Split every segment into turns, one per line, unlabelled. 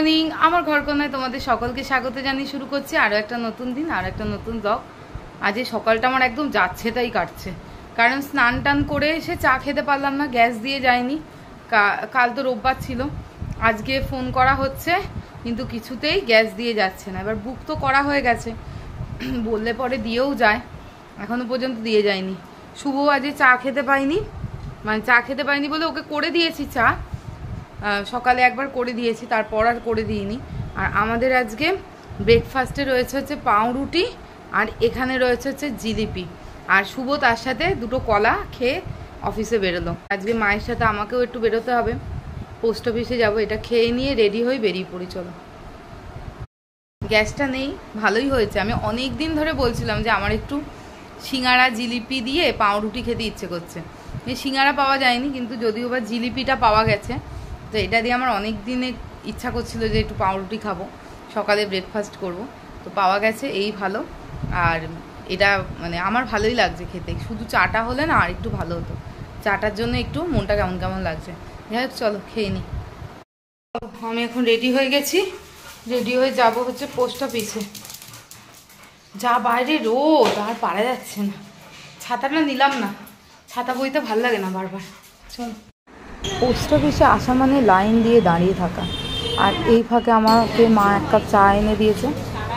Morning আমার ঘরকন্যায় তোমাদের সকলকে স্বাগত জানিয়ে শুরু করছি আরও একটা নতুন দিন আর একটা নতুন ব্লগ। আজ এই সকালটা আমার একদম যাচ্ছে তাই কাটছে, কারণ স্নান টান করে এসে চা খেতে পারলাম না, গ্যাস দিয়ে যায়নি। কাল তো রোববার ছিল, আজকে ফোন করা হচ্ছে কিন্তু কিছুতেই গ্যাস দিয়ে যাচ্ছে না। এবার বুক তো করা হয়ে গেছে, বললে পরে দিয়েও যায়, এখনো পর্যন্ত দিয়ে যায়নি। শুভ আজকে চা খেতে পাইনি, মানে চা খেতে পাইনি বলে ওকে করে দিয়েছি চা, সকালে একবার করে দিয়েছি, তারপর আর করে দিইনি। আর আমাদের আজকে ব্রেকফাস্টে রয়েছে হচ্ছে পাউরুটি, আর এখানে রয়েছে হচ্ছে জিলিপি, আর শুভ তার সাথে দুটো কলা খেয়ে অফিসে বেরোলো। আজকে মায়ের সাথে আমাকেও একটু বেরোতে হবে, পোস্ট অফিসে যাবো। এটা খেয়ে নিয়ে রেডি হয়ে বেরিয়ে পড়ি, চলো। গ্যাসটা নেই, ভালোই হয়েছে। আমি অনেক দিন ধরে বলছিলাম যে আমার একটু সিঙ্গারা জিলিপি দিয়ে পাউরুটি খেতে ইচ্ছে করছে। এই সিঙ্গারা পাওয়া যায়নি, কিন্তু যদিও বা জিলিপিটা পাওয়া গেছে, তো এটা দিয়ে আমার অনেক দিনে ইচ্ছা করছিল যে একটু পাউরুটি খাবো, সকালে ব্রেকফাস্ট করব, তো পাওয়া গেছে, এই ভালো। আর এটা মানে আমার ভালোই লাগছে খেতে, শুধু চাটা হলে না আর একটু ভালো হতো, চাটার জন্য একটু মনটা কেমন কেমন লাগছে। যাই হোক চলো খেয়ে নিই। আমি এখন রেডি হয়ে গেছি, রেডি হয়ে যাব হচ্ছে পোস্ট অফিসে। যা বাইরে রোদ, আর পারা যাচ্ছে না। ছাতাটা নিলাম না, ছাতা বইতে ভালো লাগে না বারবার। চল, পোস্ট অফিসে আসা মানে লাইন দিয়ে দাঁড়িয়ে থাকা, আর এই ফাঁকে আমাকে মা এক কাপ চা এনে দিয়েছে,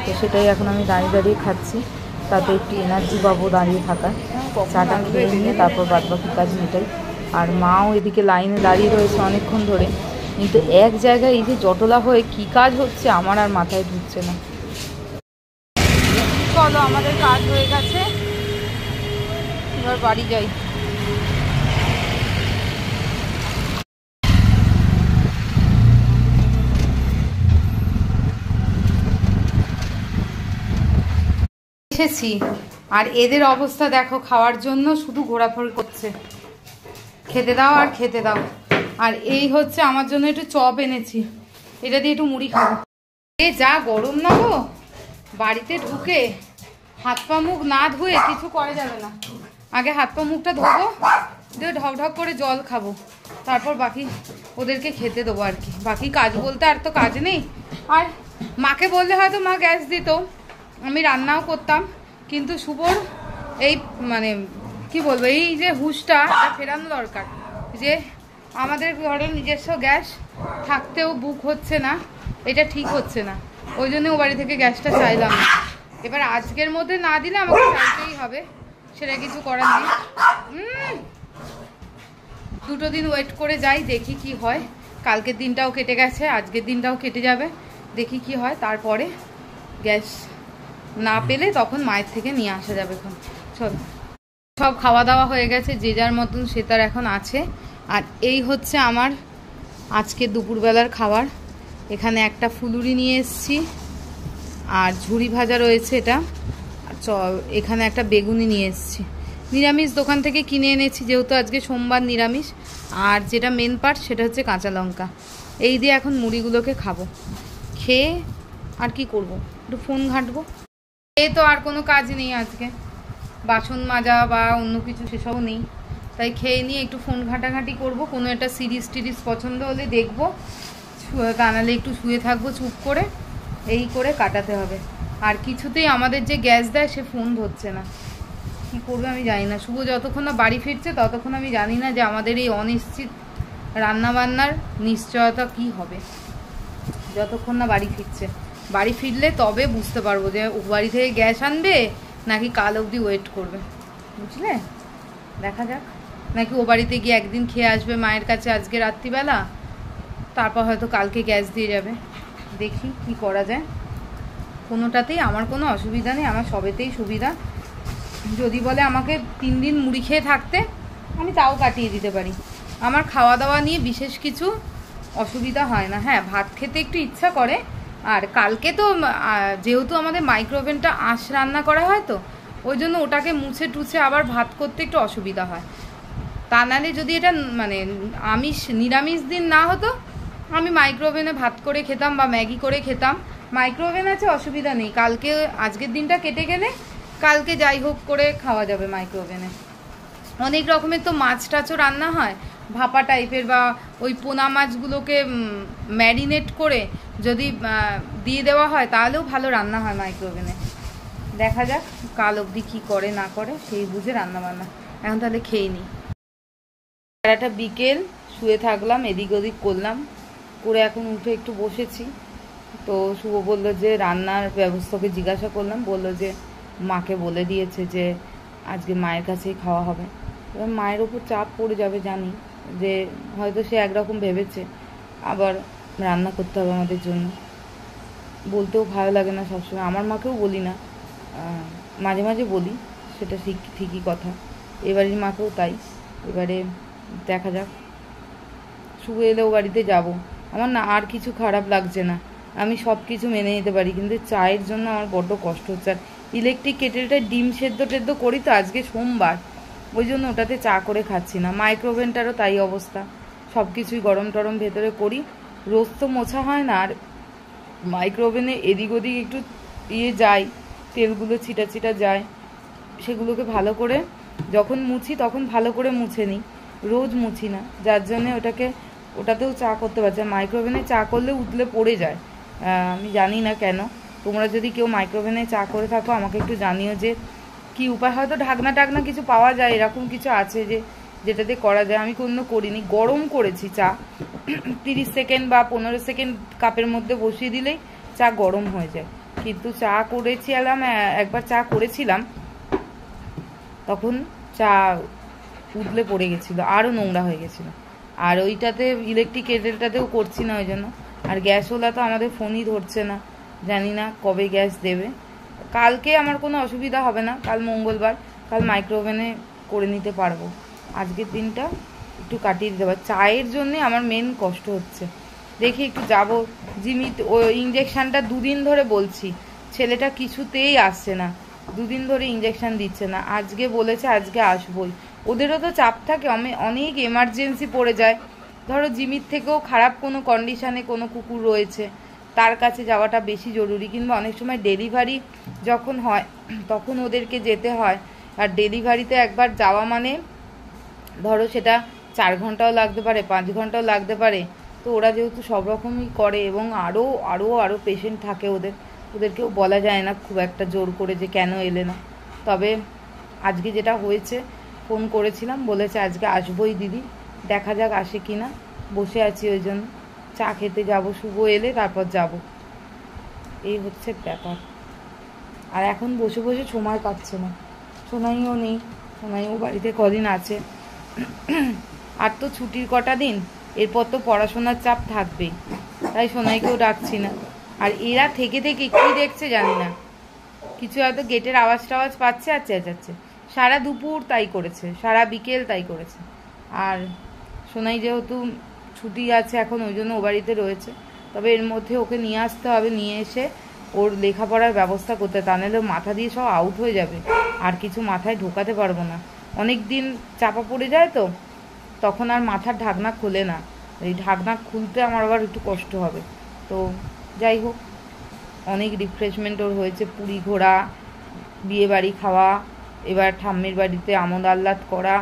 তো সেটাই এখন আমি দাঁড়িয়ে দাঁড়িয়ে খাচ্ছি, তাতে একটু এনার্জি পাবো দাঁড়িয়ে থাকায়। চাটা খেয়ে নিয়ে তারপর বাদবাকি কাজ মেটাই। আর মাও এদিকে লাইনে দাঁড়িয়ে রয়েছে অনেকক্ষণ ধরে, কিন্তু এক জায়গায় এই যে জটলা হয়ে কী কাজ হচ্ছে আমার আর মাথায় ঢুকছে না। চলো, আমাদের কাজ হয়ে গেছে, এবার বাড়ি যাই। এসেছি, আর এদের অবস্থা দেখো, খাওয়ার জন্য শুধু ঘোরাফেরা করছে, খেতে দাও আর খেতে দাও। আর এই হচ্ছে আমার জন্য একটু চপ এনেছি, এটা দিয়ে একটু মুড়ি খাবো। এ যা গরম না গো, বাড়িতে ঢুকে হাত পা মুখ না ধুয়ে কিছু করা যাবে না। আগে হাত পা মুখটা ধোবো, দিয়ে ঢক ঢক করে জল খাবো, তারপর বাকি ওদেরকে খেতে দেবো আর কি। বাকি কাজ বলতে আর তো কাজ নেই। আর মাকে বললে হয়তো মা গ্যাস দিত, আমি রান্নাও করতাম, কিন্তু শুভর এই মানে কি বলবো, এই যে হুঁশটা ফেরানো দরকার, যে আমাদের ঘরে নিজস্ব গ্যাস থাকতেও বুক হচ্ছে না, এটা ঠিক হচ্ছে না। ওই জন্য ও বাড়ি থেকে গ্যাসটা চাইলাম না। এবার আজকের মধ্যে না দিলে আমাকে চাইতেই হবে, সেটা কিছু করার নেই। দুটো দিন ওয়েট করে যাই, দেখি কি হয়। কালকের দিনটাও কেটে গেছে, আজকের দিনটাও কেটে যাবে, দেখি কি হয়। তারপরে গ্যাস না পেলে তখন মায়ের থেকে নিয়ে আসা যাবে। এখন চল, সব খাওয়া দাওয়া হয়ে গেছে, যে যার মতন সে তার এখন আছে। আর এই হচ্ছে আমার আজকে দুপুরবেলার খাবার। এখানে একটা ফুলুরি নিয়ে এসেছি, আর ঝুরি ভাজা রয়েছে এটা, আর এখানে একটা বেগুনি নিয়ে এসেছি। নিরামিষ দোকান থেকে কিনে এনেছি, যেহেতু আজকে সোমবার নিরামিষ। আর যেটা মেন পার্ট সেটা হচ্ছে কাঁচা লঙ্কা। এই দিয়ে এখন মুড়িগুলোকে খাবো, খেয়ে আর কি করব, একটু ফোন ঘাঁটবো। এই তো আর কোনো কাজ নেই আজকে, বাসন মাজা বা অন্য কিছু সেসবও নেই, তাই খেয়ে নিয়ে একটু ফোন ঘাঁটাঘাঁটি করবো। কোনো একটা সিরিজ টিরিজ পছন্দ হলে দেখবো, তা নাহলে একটু শুয়ে থাকবো চুপ করে, এই করে কাটাতে হবে। আর কিছুতেই আমাদের যে গ্যাস দেয় সে ফোন ধরছে না, কী করবে আমি জানি না। শুভ যতক্ষণ না বাড়ি ফিরছে ততক্ষণ আমি জানি না যে আমাদের এই অনিশ্চিত রান্নাবান্নার নিশ্চয়তা কি হবে, যতক্ষণ না বাড়ি ফিরছে। বাড়ি ফিরলে তবে বুঝতে পারবো যে ও বাড়ি থেকে গ্যাস আনবে নাকি কাল অবধি ওয়েট করবে, বুঝলে? দেখা যাক, নাকি ও বাড়িতে গিয়ে একদিন খেয়ে আসবে মায়ের কাছে আজকে রাত্রিবেলা, তারপর হয়তো কালকে গ্যাস দিয়ে যাবে। দেখি কি করা যায়। কোনোটাতেই আমার কোনো অসুবিধা নেই, আমার সবেতেই সুবিধা। যদি বলে আমাকে 3 দিন মুড়ি খেয়ে থাকতে, আমি তাও কাটিয়ে দিতে পারি। আমার খাওয়া দাওয়া নিয়ে বিশেষ কিছু অসুবিধা হয় না। হ্যাঁ, ভাত খেতে একটু ইচ্ছা করে, আর কালকে তো যেহেতু আমাদের মাইক্রোওভেনটা আঁশ রান্না করা হয়, তো ওই জন্য ওটাকে মুছে টুছে আবার ভাত করতে একটু অসুবিধা হয়। তা নাহলে যদি এটা মানে নিরামিষ দিন না হতো, আমি মাইক্রোওভেনে ভাত করে খেতাম বা ম্যাগি করে খেতাম। মাইক্রোওভেন আছে, অসুবিধা নেই। কালকে আজকের দিনটা কেটে গেলে কালকে যাই হোক করে খাওয়া যাবে মাইক্রোওভেনে। অনেক রকমের তো মাছ টাছও রান্না হয়, ভাপা টাইপের বা ওই পোনা মাছগুলোকে ম্যারিনেট করে যদি দিয়ে দেওয়া হয় তাহলেও ভালো রান্না হয় মাইক্রোওভেনে। দেখা যাক কাল অবধি কী করে না করে, সেই বুঝে রান্না বান্না। এখন তাহলে খেয়ে নিই। সারাটা বিকেল শুয়ে থাকলাম, এদিক ওদিক করলাম, করে এখন উঠে একটু বসেছি। তো শুভ বললো যে রান্নার ব্যবস্থাকে জিজ্ঞাসা করলাম, বললো যে মাকে বলে দিয়েছে যে আজকে মায়ের কাছেই খাওয়া হবে। এবার মায়ের ওপর চাপ পড়ে যাবে জানি, যে হয়তো সে একরকম ভেবেছে, আবার রান্না করতে হবে আমাদের জন্য। বলতেও ভালো লাগে না সবসময়, আমার মাকেও বলি না, মাঝে মাঝে বলি, সেটা ঠিকই কথা। এবারের মাকেও তাই। এবারে দেখা যাক, শুভ এলেও বাড়িতে যাব। আমার না আর কিছু খারাপ লাগছে না, আমি সব কিছু মেনে নিতে পারি, কিন্তু চায়ের জন্য আমার বড্ড কষ্ট হচ্ছে। আর ইলেকট্রিক কেটেলটা ডিম সেদ্ধ করি তো, আজকে সোমবার, ওই জন্য ওটাতে চা করে খাচ্ছি না। মাইক্রোওভেনটারও তাই অবস্থা, সব কিছুই গরম টরম ভেতরে করি, রোজ তো মোছা হয় না। আর মাইক্রোওভেনে এদিক ওদিক একটু যায়, তেলগুলো ছিটা যায়, সেগুলোকে ভালো করে যখন মুছি তখন ভালো করে মুছে নিই, রোজ মুছি না, যার জন্যে ওটাতেও চা করতে পারছি। মাইক্রোওভেনে চা করলে উতলে পড়ে যায়, আমি জানি না কেন। তোমরা যদি কেউ মাইক্রোওভেনে চা করে থাকো আমাকে একটু জানিও যে কি উপায়। হয়তো ঢাকনা টাকনা কিছু পাওয়া যায়, এরকম কিছু আছে যেটাতে করা যায়, আমি কোনো করিনি। গরম করেছি চা, 30 সেকেন্ড বা 15 সেকেন্ড কাপের মধ্যে বসিয়ে দিলেই চা গরম হয়ে যায়। কিন্তু একবার চা করেছিলাম, তখন চা উতলে পড়ে গেছিলো, আরও নোংরা হয়ে গেছিলো। আর ওইটাতে ইলেকট্রিক কেটেলটাতেও করছি না ওই জন্য। আর গ্যাসওয়ালা তো আমাদের ফোনই ধরছে না, জানি না কবে গ্যাস দেবে। কালকে আমার কোনো অসুবিধা হবে না, কাল মঙ্গলবার, কাল মাইক্রোওভেনে করে নিতে পারবো। আজকের দিনটা একটু কাটিয়ে দিতে পারবো। চায়ের জন্যে আমার মেন কষ্ট হচ্ছে। দেখি একটু যাবো। জিমি ও ইঞ্জেকশানটা 2 দিন ধরে বলছি, ছেলেটা কিছুতেই আসছে না, 2 দিন ধরে ইঞ্জেকশান দিচ্ছে না। আজকে বলেছে আজকে আসবোই। ওদেরও তো চাপ থাকে, অনেক এমার্জেন্সি পড়ে যায়। ধরো জিমির থেকেও খারাপ কোনো কন্ডিশানে কোনো কুকুর রয়েছে, তার কাছে যাওয়াটা বেশি জরুরি। কিংবা অনেক সময় ডেলিভারি যখন হয় তখন ওদেরকে যেতে হয়। আর ডেলিভারিতে একবার যাওয়া মানে ধরো সেটা 4 ঘন্টাও লাগতে পারে, 5 ঘন্টাও লাগতে পারে। তো ওরা যেহেতু সব রকমই করে, এবং আরও পেশেন্ট থাকে ওদেরকেও বলা যায় না খুব একটা জোর করে যে কেন এলে না। তবে আজকে যেটা হয়েছে, ফোন করেছিলাম, বলেছে আজকে আসবোই দিদি, দেখা যাক আসে কি না। বসে আছি ওই জন্য, চা খেতে যাব, শুভ এলে তারপর যাব, এই হচ্ছে ব্যাপার। আর এখন বসে বসে সময় কাটছে না, সোনাইও নেই, সোনাইও বাড়িতে কদিন আছে, আর তো ছুটির কটা দিন, এরপর তো পড়াশোনার চাপ থাকবেই, তাই সোনাইকেও ডাকছি না। আর এরা থেকে থেকে কী দেখছে জানি না, কিছু হয়তো গেটের আওয়াজ টাওয়াজ পাচ্ছে আর চেঁচাচ্ছে। সারা দুপুর তাই করেছে, সারা বিকেল তাই করেছে। আর সোনাই যেহেতু ছুটি আছে এখন, ওই জন্য ও বাড়িতে রয়েছে। তবে এর মধ্যে ওকে নিয়ে আসতে হবে, নিয়ে এসে ওর লেখাপড়ার ব্যবস্থা করতে, তা নাহলে মাথা দিয়ে সব আউট হয়ে যাবে, আর কিছু মাথায় ঢোকাতে পারবো না। অনেক দিন চাপা পড়ে যায় তো, তখন আর মাথার ঢাকনা খোলে না, এই ঢাকনা খুলতে আমার আবার একটু কষ্ট হবে। তো যাই হোক, অনেক রিফ্রেশমেন্ট ওর হয়েছে, পুরী ঘোরা, বিয়ে বাড়ি খাওয়া, এবার ঠাম্মির বাড়িতে আমোদ আহ্লাদ করা,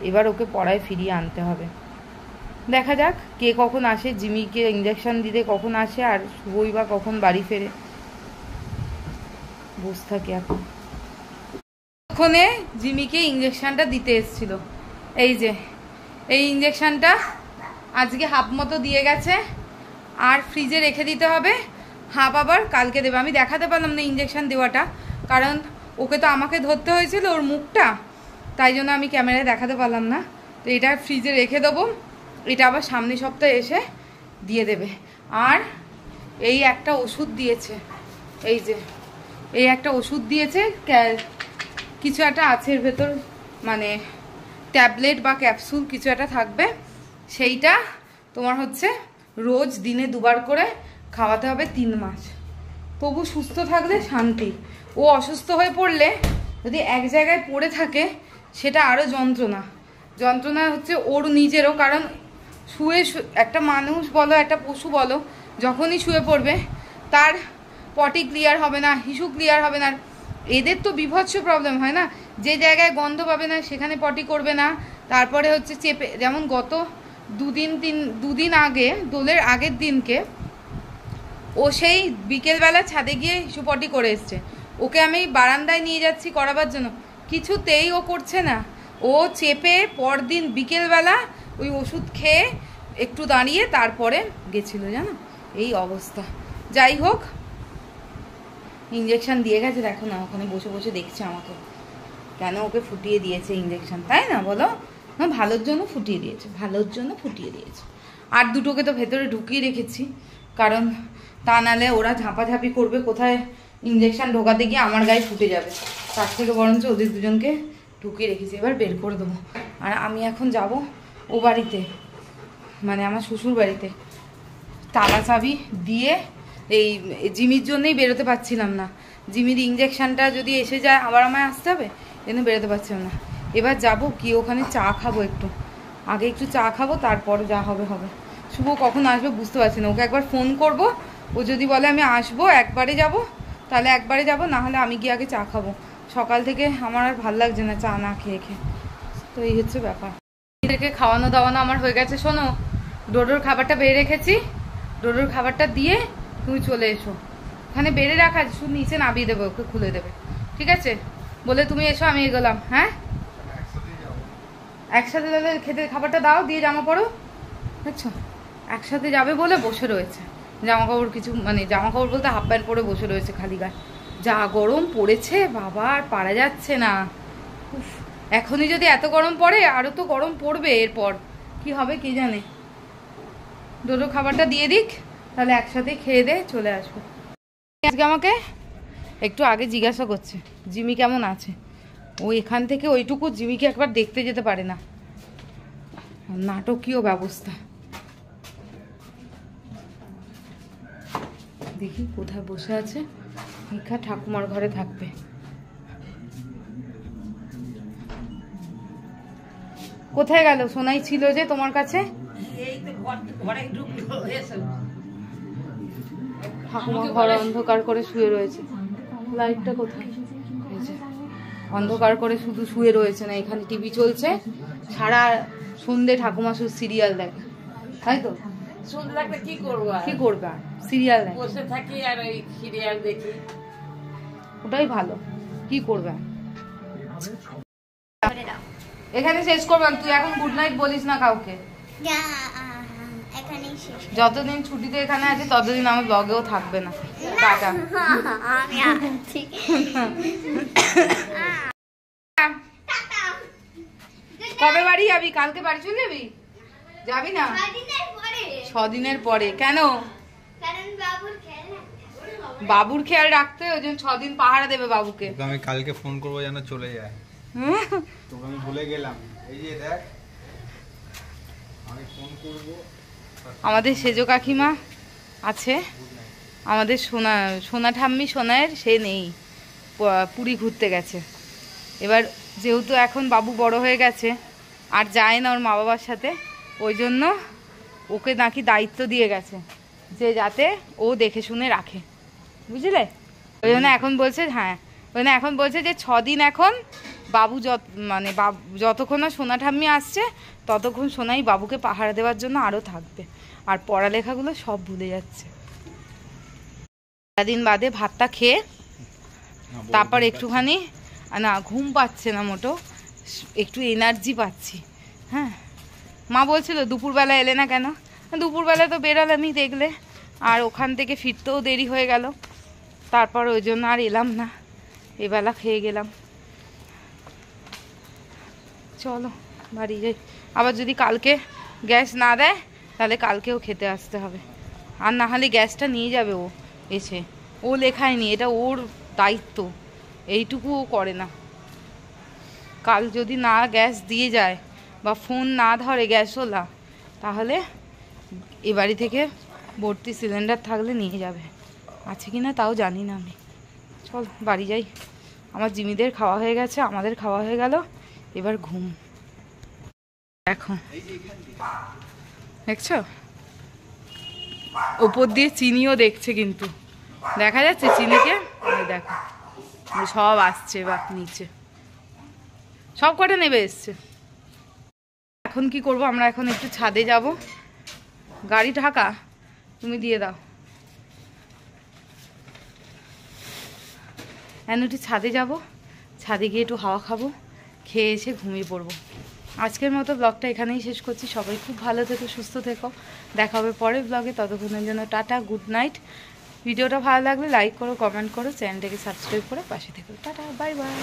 এবার ওকে পড়ায় ফিরিয়ে আনতে হবে। দেখা যাক কে কখন আসে, জিমিকে ইঞ্জেকশন দিতে কখন আসে, আর শুভই বা কখন বাড়ি ফেরে। বসে থাকি এখন। ওখানে জিমিকে ইঞ্জেকশনটা দিতে এসেছিল, এই যে এই ইঞ্জেকশনটা আজকে হাফ মতো দিয়ে গেছে, আর ফ্রিজে রেখে দিতে হবে, হাফ আবার কালকে দেবে। আমি দেখাতে পারলাম না ইঞ্জেকশন দেওয়াটা, কারণ ওকে তো আমাকে ধরতে হয়েছিল ওর মুখটা, তাই জন্য আমি ক্যামেরায় দেখাতে পারলাম না। তো এটা ফ্রিজে রেখে দেবো, এটা আবার সামনের সপ্তাহে এসে দিয়ে দেবে। আর এই একটা ওষুধ দিয়েছে, এই যে এই একটা ওষুধ দিয়েছে, কিছু একটা আছে এর ভেতর, মানে ট্যাবলেট বা ক্যাপসুল কিছু একটা থাকবে, সেইটা তোমার হচ্ছে রোজ দিনে 2 বার করে খাওয়াতে হবে 3 মাস। তবু সুস্থ থাকলে শান্তি। ও অসুস্থ হয়ে পড়লে যদি এক জায়গায় পড়ে থাকে, সেটা আরও যন্ত্রণা হচ্ছে ওর নিজেরও। কারণ একটা মানুষ বলো, একটা পশু বলো, যখনই শুয়ে পড়বে তার পটি ক্লিয়ার হবে না, হিসু ক্লিয়ার হবে না। এদের তো বিভৎস প্রবলেম হয় না, যে জায়গায় গন্ধ পাবে না সেখানে পটি করবে না, তারপরে হচ্ছে চেপে, যেমন গত দুদিন আগে, দোলের আগের দিনকে ও সেই বিকেলবেলা ছাদে গিয়ে হিসুপটি করে এসছে। ওকে আমি বারান্দায় নিয়ে যাচ্ছি করাবার জন্য, কিছুতেই ও করছে না। ও চেপে পরদিন বিকেলবেলা ওই ওষুধ খেয়ে একটু দাঁড়িয়ে তারপরে গেছিলো, জানো, এই অবস্থা। যাই হোক, ইঞ্জেকশন দিয়ে গেছে, দেখো না ওখানে বসে বসে দেখছে আমাকে, কেন ওকে ফুটিয়ে দিয়েছে ইঞ্জেকশন, তাই না বলো? ভালোর জন্য ফুটিয়ে দিয়েছে, ভালোর জন্য ফুটিয়ে দিয়েছে। আর দুটোকে তো ভেতরে ঢুকিয়ে রেখেছি, কারণ তা নাহলে ওরা ঝাঁপাঝাঁপি করবে, কোথায় ইঞ্জেকশন ঢোকাতে গিয়ে আমার গায়ে ফুটে যাবে। তার থেকে বরঞ্চ ওদের দুজনকে ঢুকিয়ে রেখেছি, এবার বের করে দেবো। আর আমি এখন যাব ও বাড়িতে, মানে আমার শ্বশুর বাড়িতে। তালা চাবি দিয়ে এই জিমির জন্যই বেরোতে পারছিলাম না। জিমির ইঞ্জেকশনটা যদি এসে যায় আবার আমায় আসতে হবে, এজন্য বেরোতে পারছিলাম না। এবার যাব গিয়ে ওখানে চা খাবো, আগে একটু চা খাবো, তারপর যা হবে হবে। শুভ কখন আসবে বুঝতে পারছি না, ওকে একবার ফোন করব। ও যদি বলে আমি আসবো একবারে যাব, তাহলে একবারে যাব, না হলে আমি গিয়ে আগে চা খাবো। সকাল থেকে আমার আর ভাল লাগছে না চা না খেয়ে খেয়ে। তো এই হচ্ছে ব্যাপার। এদেরকে খাওয়ানো দাওয়ানো আমার হয়ে গেছে। শোনো, ডোডোর খাবারটা বেড়ে রেখেছি, ডোডোর খাবারটা দিয়ে তুমি চলে এসো। ওখানে বেড়ে রাখা, শুধু নিচে নামিয়ে দেবে, ওকে খুলে দেবে, ঠিক আছে? বলে তুমি এসো, আমি এগোলাম। হ্যাঁ, একসাথে তাহলে খেতে খাবারটা দাও, দিয়ে জামা পরো। বুঝছো, একসাথে যাবে বলে বসে রয়েছে। জামা কাপড় কিছু, মানে জামা কাপড় বলতে হাফ প্যান্ট পরে বসে রয়েছে খালি গায়ে। যা গরম পড়েছে বাবা, আর পারা যাচ্ছে না। এখনই যদি এত গরম পড়ে, আরো তো গরম পড়বে এরপর, কি হবে কে জানে। ডোডো খাবারটা দিয়ে দিক, তাহলে একসাথে খেয়ে দিয়ে চলে আসবো। আজকে আমাকে একটু আগে জিজ্ঞাসা করছে জিমি কেমন আছে। ও এখান থেকে ওইটুকু জিমিকে একবার দেখতে যেতে পারে না, নাটকীয় ব্যবস্থা। দেখি কোথায় বসে আছে। মিকা ঠাকুমার ঘরে থাকবে। কোথায় গেল? সোনাই ছিল যে তোমার কাছে, ঠাকুমা ঘরে অন্ধকার করে শুয়ে রয়েছে। লাইটটা কোথায়? অন্ধকার করে শুধু শুয়ে রয়েছে না, এখানে টিভি চলছে, সারা সন্ধ্যে ঠাকুমা শুধু সিরিয়াল দেখে, তাই তো? কি করবে, সিরিয়াল দেখে বসে থাকি আর ওই সিরিয়াল দেখি, ওটাই ভালো। কি করবে? এখানে শেষ করবেন। তুই এখন গুড নাইট বলিস না কাউকে। যতদিন ছুটিতে এখানে আছে ততদিন আমার ব্লগেও থাকবে না। টাটা। কবে বাড়ি যাবি? কালকে বাড়ি চলে যাবি? যাবি না? 6 দিনের পরে। কেন? বাবুর খেয়াল রাখতে, ওই জন্য 6 দিন পাহারা দেবে বাবুকে।
আমি কালকে ফোন করবো যেন চলে যায়, তোকে আমি ভুলে গেলাম। এই যে দেখ, আমি ফোন করব।
আমাদের সেজো কাকিমা আছে, আমাদের সোনা ঠাম্মি সোনায়ের সে নেই, পুরী ঘুরতে গেছে। এবার যেহেতু এখন বাবু বড় হয়ে গেছে, আর যায় না ওর মা বাবার সাথে, ওই জন্য ওকে নাকি দায়িত্ব দিয়ে গেছে যে যাতে ও দেখে শুনে রাখে, বুঝলে? ওই জন্য এখন বলছে, হ্যাঁ, ওই জন্য এখন বলছে যে 6 দিন এখন বাবু যতক্ষণ না সোনা ঠাম্মি আসছে ততক্ষণ সোনাই বাবুকে পাহারা দেওয়ার জন্য আরও থাকবে, আর পড়ালেখাগুলো সব ভুলে যাচ্ছে। সারাদিন বাদে ভাতটা খেয়ে তারপর একটুখানি, না ঘুম পাচ্ছে না মোটো, একটু এনার্জি পাচ্ছি। হ্যাঁ, মা বলছিল দুপুরবেলা এলে না কেন? দুপুরবেলা তো বেরোলামই দেখলে, আর ওখান থেকে ফিরতেও দেরি হয়ে গেল, তারপর ওই জন্য আর এলাম না, এবেলা খেয়ে গেলাম। চলো বাড়ি যাই। আবার যদি কালকে গ্যাস না দেয় তাহলে কালকেও খেতে আসতে হবে, আর না হলে গ্যাসটা নিয়ে যাবে ও এসে। ও লেখায়নি, এটা ওর দায়িত্ব, এইটুকু ও করে না। কাল যদি না গ্যাস দিয়ে যায় বা ফোন না ধরে গ্যাসওয়ালা, তাহলে এ বাড়ি থেকে ভর্তি সিলিন্ডার থাকলে নিয়ে যাবে, আছে কি না তাও জানি না আমি। চল বাড়ি যাই। আমার জিমিদের খাওয়া হয়ে গেছে, আমাদের খাওয়া হয়ে গেল, এবার ঘুম। দেখো, দেখছো ওপর দিয়ে চিনিও দেখছে, কিন্তু দেখা যাচ্ছে চিনিকে। দেখো সব আসছে বা নিচে, সব কটা নেবে এসছে। এখন কি করব, আমরা এখন একটু ছাদে যাব। গাড়ি ঢাকা তুমি দিয়ে দাও। একটু ছাদে যাব, ছাদে গিয়ে একটু হাওয়া খাবো, খেয়ে এসে ঘুমিয়ে পড়বো। আজকের মতো ব্লগটা এখানেই শেষ করছি। সবাই খুব ভালো থেকো, সুস্থ থেকো, দেখা হবে পরের ব্লগে। ততক্ষণের জন্য টাটা, গুড নাইট। ভিডিওটা ভালো লাগলে লাইক করো, কমেন্ট করো, চ্যানেলটাকে সাবস্ক্রাইব করে পাশে থেকো। Tata, bye bye.